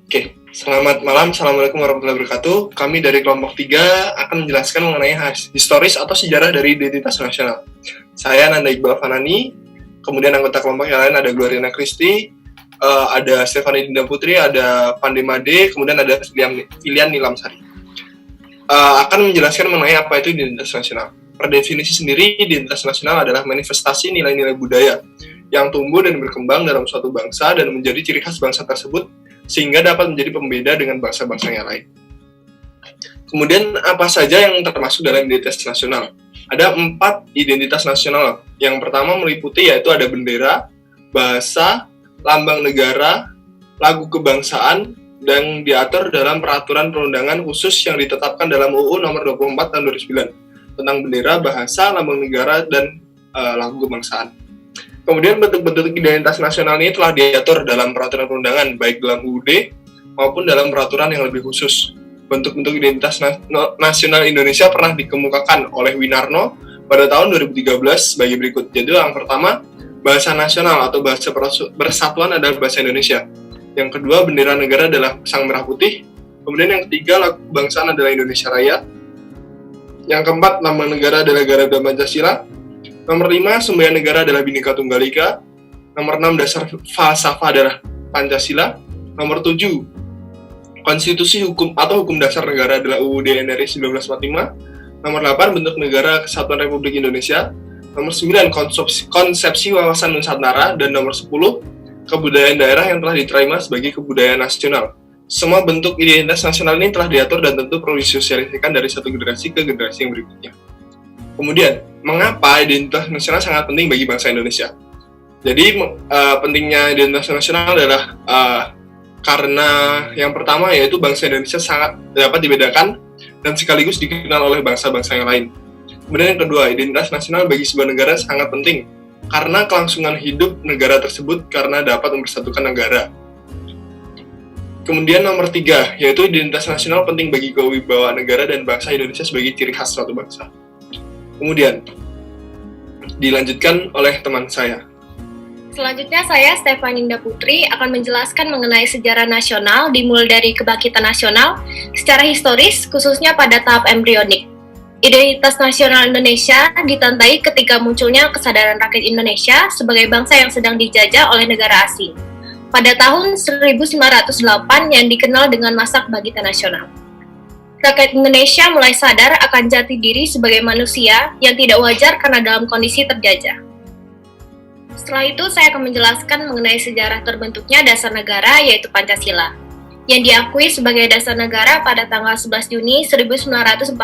Oke, selamat malam. Assalamualaikum warahmatullahi wabarakatuh. Kami dari kelompok 3 akan menjelaskan mengenai historis atau sejarah dari identitas nasional. Saya Nanda Iqbal Fanani, kemudian anggota kelompok yang lain ada Gloriana Kristi, ada Stefani Dinda Putri, ada Pande Made, kemudian ada Filian Nilamsari. Akan menjelaskan mengenai apa itu identitas nasional. Per definisi sendiri, identitas nasional adalah manifestasi nilai-nilai budaya yang tumbuh dan berkembang dalam suatu bangsa dan menjadi ciri khas bangsa tersebut sehingga dapat menjadi pembeda dengan bangsa-bangsa yang lain. Kemudian apa saja yang termasuk dalam identitas nasional? Ada 4 identitas nasional. Yang pertama meliputi yaitu ada bendera, bahasa, lambang negara, lagu kebangsaan, dan diatur dalam peraturan perundangan khusus yang ditetapkan dalam UU nomor 24 tahun 2009 tentang bendera, bahasa, lambang negara, dan lagu kebangsaan. Kemudian bentuk-bentuk identitas nasional ini telah diatur dalam peraturan perundangan, baik dalam UUD maupun dalam peraturan yang lebih khusus. Bentuk-bentuk identitas nasional Indonesia pernah dikemukakan oleh Winarno pada tahun 2013 sebagai berikut. Jadi yang pertama, bahasa nasional atau bahasa persatuan adalah bahasa Indonesia. Yang kedua, bendera negara adalah sang merah putih. Kemudian yang ketiga, lagu kebangsaan adalah Indonesia Raya. Yang keempat, lambang negara adalah Garuda Pancasila. Nomor 5, semboyan negara adalah Bhinneka Tunggal Ika. Nomor 6, dasar falsafah adalah Pancasila. Nomor 7, konstitusi hukum atau hukum dasar negara adalah UUD NRI 1945. Nomor 8, bentuk negara Kesatuan Republik Indonesia. Nomor 9, konsepsi wawasan Nusantara. Dan nomor 10, kebudayaan daerah yang telah diterima sebagai kebudayaan nasional. Semua bentuk identitas nasional ini telah diatur dan tentu perlu disosialisasikan dari satu generasi ke generasi yang berikutnya. Kemudian, mengapa identitas nasional sangat penting bagi bangsa Indonesia? Jadi, pentingnya identitas nasional adalah karena yang pertama yaitu bangsa Indonesia sangat dapat dibedakan dan sekaligus dikenal oleh bangsa-bangsa yang lain. Kemudian yang kedua, identitas nasional bagi sebuah negara sangat penting karena kelangsungan hidup negara tersebut karena dapat mempersatukan negara. Kemudian nomor 3, yaitu identitas nasional penting bagi kewibawaan negara dan bangsa Indonesia sebagai ciri khas suatu bangsa. Kemudian, dilanjutkan oleh teman saya. Selanjutnya saya, Stefani Dinda Putri, akan menjelaskan mengenai sejarah nasional dimulai dari kebangkitan nasional secara historis, khususnya pada tahap embrionik. Identitas nasional Indonesia ditandai ketika munculnya kesadaran rakyat Indonesia sebagai bangsa yang sedang dijajah oleh negara asing. Pada tahun 1908 yang dikenal dengan masa kebangkitan nasional. Rakyat Indonesia mulai sadar akan jati diri sebagai manusia yang tidak wajar karena dalam kondisi terjajah. Setelah itu, saya akan menjelaskan mengenai sejarah terbentuknya dasar negara, yaitu Pancasila, yang diakui sebagai dasar negara pada tanggal 11 Juni 1945.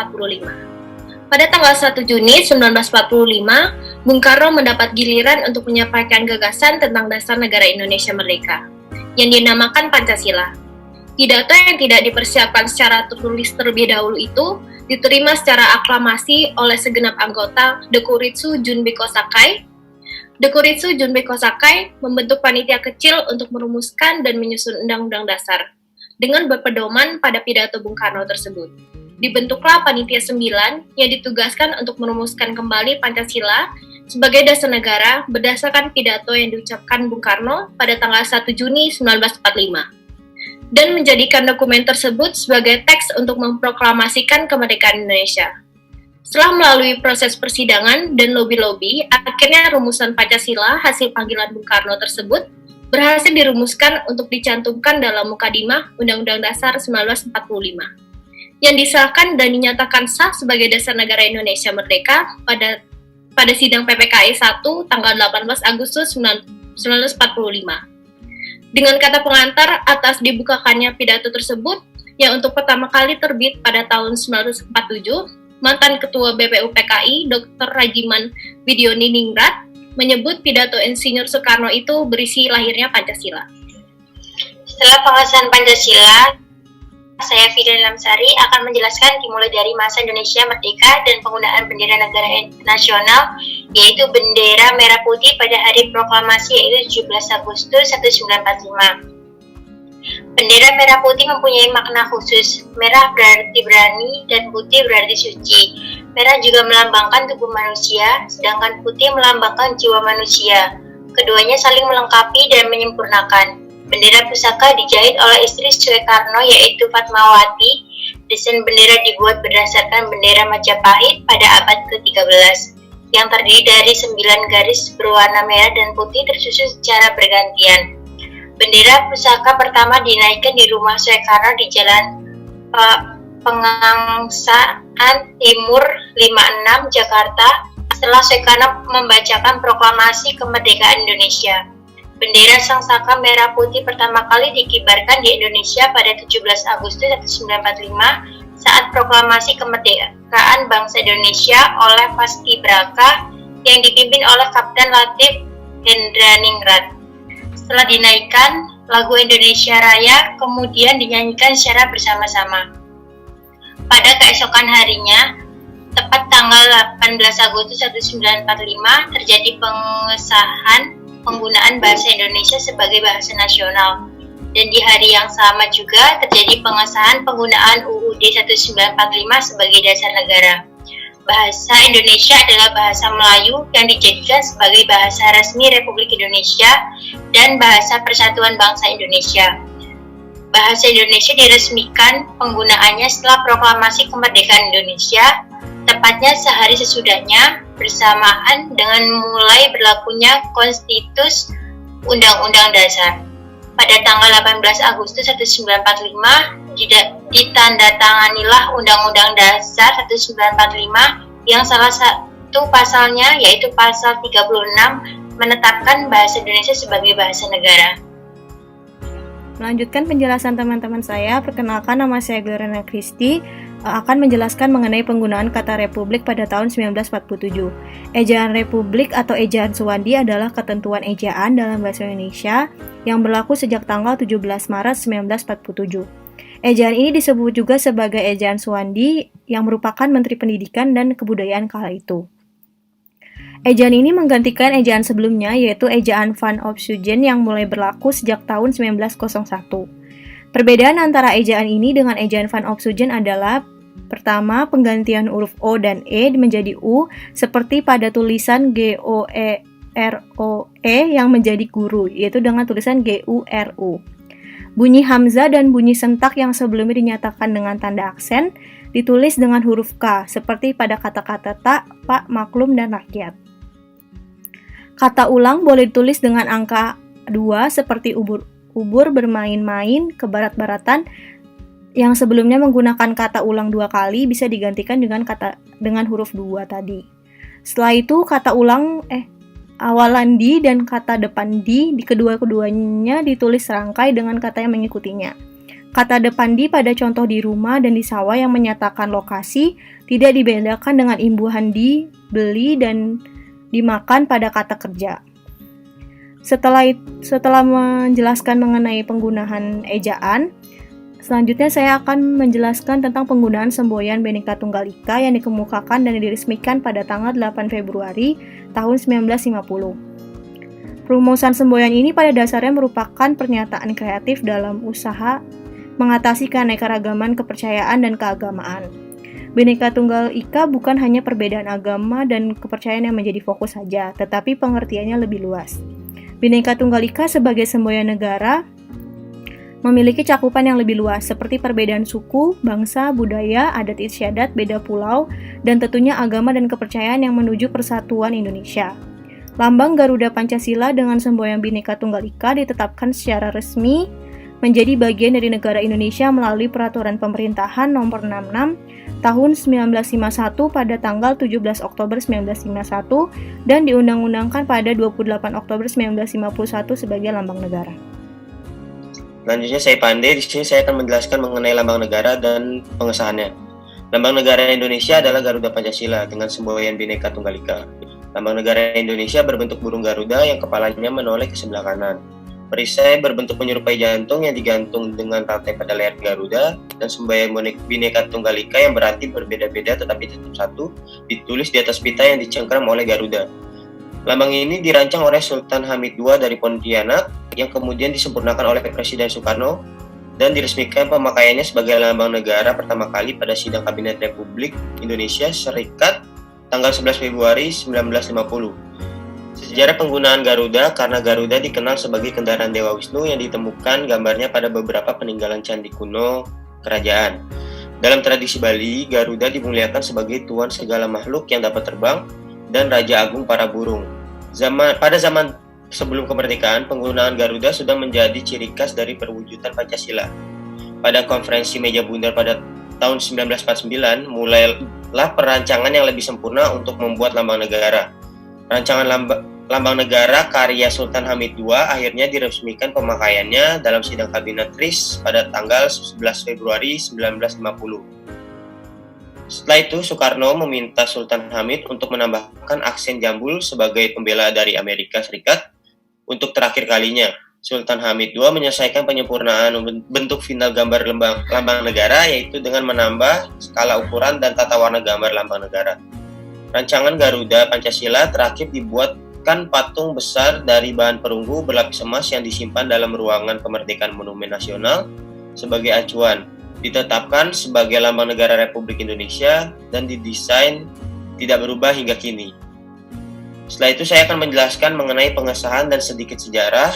Pada tanggal 1 Juni 1945, Bung Karno mendapat giliran untuk menyampaikan gagasan tentang dasar negara Indonesia Merdeka, yang dinamakan Pancasila. Pidato yang tidak dipersiapkan secara tertulis terlebih dahulu itu diterima secara aklamasi oleh segenap anggota Dokuritsu Junbiko Sakai. Dokuritsu Junbiko Sakai membentuk panitia kecil untuk merumuskan dan menyusun Undang-Undang Dasar dengan berpedoman pada pidato Bung Karno tersebut. Dibentuklah panitia 9 yang ditugaskan untuk merumuskan kembali Pancasila sebagai dasar negara berdasarkan pidato yang diucapkan Bung Karno pada tanggal 1 Juni 1945. Dan menjadikan dokumen tersebut sebagai teks untuk memproklamasikan kemerdekaan Indonesia. Setelah melalui proses persidangan dan lobi-lobi, akhirnya rumusan Pancasila hasil panggilan Bung Karno tersebut berhasil dirumuskan untuk dicantumkan dalam Mukadimah Undang-Undang Dasar 1945, yang disahkan dan dinyatakan sah sebagai dasar negara Indonesia Merdeka pada sidang PPKI 1 tanggal 18 Agustus 1945. Dengan kata pengantar atas dibukakannya pidato tersebut, yang untuk pertama kali terbit pada tahun 1947, mantan Ketua BPUPKI Dr. Rajiman Widyoningrat menyebut pidato Insinyur Soekarno itu berisi lahirnya Pancasila. Setelah pengesahan Pancasila, saya Filian Nilamsari akan menjelaskan dimulai dari masa Indonesia Merdeka dan penggunaan bendera negara nasional, yaitu bendera merah putih pada hari proklamasi yaitu 17 Agustus 1945. Bendera merah putih mempunyai makna khusus. Merah berarti berani dan putih berarti suci. Merah juga melambangkan tubuh manusia, sedangkan putih melambangkan jiwa manusia. Keduanya saling melengkapi dan menyempurnakan. Bendera pusaka dijahit oleh istri Soekarno yaitu Fatmawati. Desain bendera dibuat berdasarkan bendera Majapahit pada abad ke-13 yang terdiri dari 9 garis berwarna merah dan putih tersusun secara bergantian. Bendera pusaka pertama dinaikkan di rumah Soekarno di Jalan Pengangsaan Timur 56, Jakarta setelah Soekarno membacakan proklamasi kemerdekaan Indonesia. Bendera Sang Saka Merah Putih pertama kali dikibarkan di Indonesia pada 17 Agustus 1945 saat proklamasi kemerdekaan bangsa Indonesia oleh Paskibraka yang dipimpin oleh Kapten Latif Hendraningrat. Setelah dinaikkan, lagu Indonesia Raya kemudian dinyanyikan secara bersama-sama. Pada keesokan harinya, tepat tanggal 18 Agustus 1945, terjadi pengesahan penggunaan bahasa Indonesia sebagai bahasa nasional. Dan di hari yang sama juga terjadi pengesahan penggunaan UUD 1945 sebagai dasar negara. Bahasa Indonesia adalah bahasa Melayu yang dijadikan sebagai bahasa resmi Republik Indonesia dan bahasa Persatuan Bangsa Indonesia. Bahasa Indonesia diresmikan penggunaannya setelah proklamasi kemerdekaan Indonesia, tepatnya sehari sesudahnya bersamaan dengan mulai berlakunya Konstitusi Undang-Undang Dasar. Pada tanggal 18 Agustus 1945 ditandatanganilah Undang-Undang Dasar 1945 yang salah satu pasalnya yaitu pasal 36 menetapkan bahasa Indonesia sebagai bahasa negara. Melanjutkan penjelasan teman-teman saya, perkenalkan nama saya Gloriana Christy, akan menjelaskan mengenai penggunaan kata Republik pada tahun 1947. Ejaan Republik atau Ejaan Suwandi adalah ketentuan ejaan dalam bahasa Indonesia yang berlaku sejak tanggal 17 Maret 1947. Ejaan ini disebut juga sebagai Ejaan Suwandi yang merupakan Menteri Pendidikan dan Kebudayaan kala itu. Ejaan ini menggantikan ejaan sebelumnya yaitu Ejaan Van Opsuygen yang mulai berlaku sejak tahun 1901. Perbedaan antara ejaan ini dengan ejaan Van Opsuygen adalah pertama, penggantian huruf O dan E menjadi U seperti pada tulisan GOEROE yang menjadi guru, yaitu dengan tulisan GURU. Bunyi hamzah dan bunyi sentak yang sebelumnya dinyatakan dengan tanda aksen ditulis dengan huruf K seperti pada kata-kata tak, pak, maklum, dan rakyat. Kata ulang boleh ditulis dengan angka 2 seperti ubur bermain-main, ke barat-baratan yang sebelumnya menggunakan kata ulang 2 kali bisa digantikan dengan huruf 2 tadi. Setelah itu kata ulang awalan di dan kata depan di kedua-keduanya ditulis serangkai dengan kata yang mengikutinya. Kata depan di pada contoh di rumah dan di sawah yang menyatakan lokasi tidak dibedakan dengan imbuhan di, beli, dan dimakan pada kata kerja. Setelah menjelaskan mengenai penggunaan ejaan, selanjutnya saya akan menjelaskan tentang penggunaan semboyan Bhinneka Tunggal Ika yang dikemukakan dan diresmikan pada tanggal 8 Februari tahun 1950. Perumusan semboyan ini pada dasarnya merupakan pernyataan kreatif dalam usaha mengatasi keanekaragaman kepercayaan dan keagamaan. Bhinneka Tunggal Ika bukan hanya perbedaan agama dan kepercayaan yang menjadi fokus saja, tetapi pengertiannya lebih luas. Bhinneka Tunggal Ika sebagai semboyan negara memiliki cakupan yang lebih luas, seperti perbedaan suku, bangsa, budaya, adat istiadat, beda pulau, dan tentunya agama dan kepercayaan yang menuju persatuan Indonesia. Lambang Garuda Pancasila dengan semboyan Bhinneka Tunggal Ika ditetapkan secara resmi menjadi bagian dari negara Indonesia melalui Peraturan Pemerintahan Nomor 66 Tahun 1951 pada tanggal 17 Oktober 1951 dan diundang-undangkan pada 28 Oktober 1951 sebagai lambang negara. Selanjutnya saya Pandey, di sini saya akan menjelaskan mengenai lambang negara dan pengesahannya. Lambang negara Indonesia adalah Garuda Pancasila dengan semboyan Bhinneka Tunggal Ika. Lambang negara Indonesia berbentuk burung Garuda yang kepalanya menoleh ke sebelah kanan. Perisai berbentuk menyerupai jantung yang digantung dengan rantai pada leher Garuda, dan semboyan Bhinneka Tunggal Ika yang berarti berbeda-beda tetapi tetap satu, ditulis di atas pita yang dicengkram oleh Garuda. Lambang ini dirancang oleh Sultan Hamid II dari Pontianak, yang kemudian disempurnakan oleh Presiden Soekarno, dan diresmikan pemakaiannya sebagai lambang negara pertama kali pada Sidang Kabinet Republik Indonesia Serikat tanggal 11 Februari 1950. Sejarah penggunaan Garuda karena Garuda dikenal sebagai kendaraan Dewa Wisnu yang ditemukan gambarnya pada beberapa peninggalan candi kuno kerajaan. Dalam tradisi Bali, Garuda dimuliakan sebagai tuan segala makhluk yang dapat terbang dan raja agung para burung. Pada zaman sebelum kemerdekaan, penggunaan Garuda sudah menjadi ciri khas dari perwujudan Pancasila. Pada konferensi meja bundar pada tahun 1949, mulailah perancangan yang lebih sempurna untuk membuat lambang negara. Rancangan lambang negara karya Sultan Hamid II akhirnya diresmikan pemakaiannya dalam sidang kabinet RIS pada tanggal 11 Februari 1950. Setelah itu, Soekarno meminta Sultan Hamid untuk menambahkan aksen jambul sebagai pembela dari Amerika Serikat. Untuk terakhir kalinya, Sultan Hamid II menyelesaikan penyempurnaan bentuk final gambar lambang negara, yaitu dengan menambah skala ukuran dan tata warna gambar lambang negara. Rancangan Garuda Pancasila terakhir dibuatkan patung besar dari bahan perunggu berlapis emas yang disimpan dalam ruangan kemerdekaan Monumen Nasional sebagai acuan. Ditetapkan sebagai lambang negara Republik Indonesia dan didesain tidak berubah hingga kini. Setelah itu saya akan menjelaskan mengenai pengesahan dan sedikit sejarah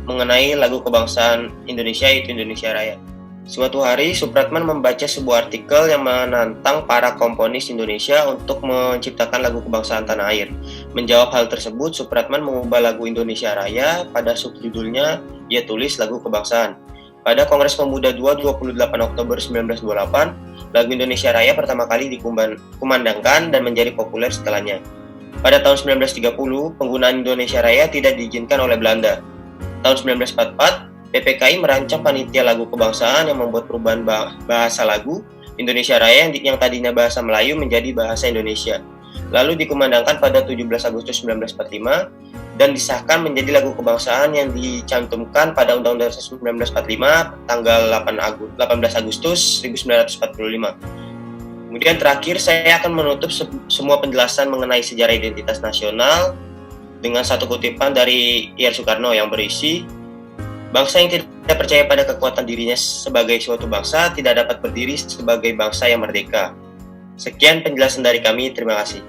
mengenai lagu kebangsaan Indonesia, yaitu Indonesia Raya. Suatu hari, Supratman membaca sebuah artikel yang menantang para komponis Indonesia untuk menciptakan lagu kebangsaan tanah air. Menjawab hal tersebut, Supratman mengubah lagu Indonesia Raya pada subjudulnya, ia tulis lagu kebangsaan. Pada Kongres Pemuda II 28 Oktober 1928, lagu Indonesia Raya pertama kali dikumandangkan dan menjadi populer setelahnya. Pada tahun 1930, penggunaan Indonesia Raya tidak diizinkan oleh Belanda. Tahun 1944, PPKI merancang panitia lagu kebangsaan yang membuat perubahan bahasa lagu Indonesia Raya yang tadinya bahasa Melayu menjadi bahasa Indonesia. Lalu dikumandangkan pada 17 Agustus 1945 dan disahkan menjadi lagu kebangsaan yang dicantumkan pada Undang-Undang Dasar 1945 tanggal 18 Agustus 1945. Kemudian terakhir saya akan menutup semua penjelasan mengenai sejarah identitas nasional dengan satu kutipan dari Ir Soekarno yang berisi, bangsa yang tidak percaya pada kekuatan dirinya sebagai suatu bangsa tidak dapat berdiri sebagai bangsa yang merdeka. Sekian penjelasan dari kami, terima kasih.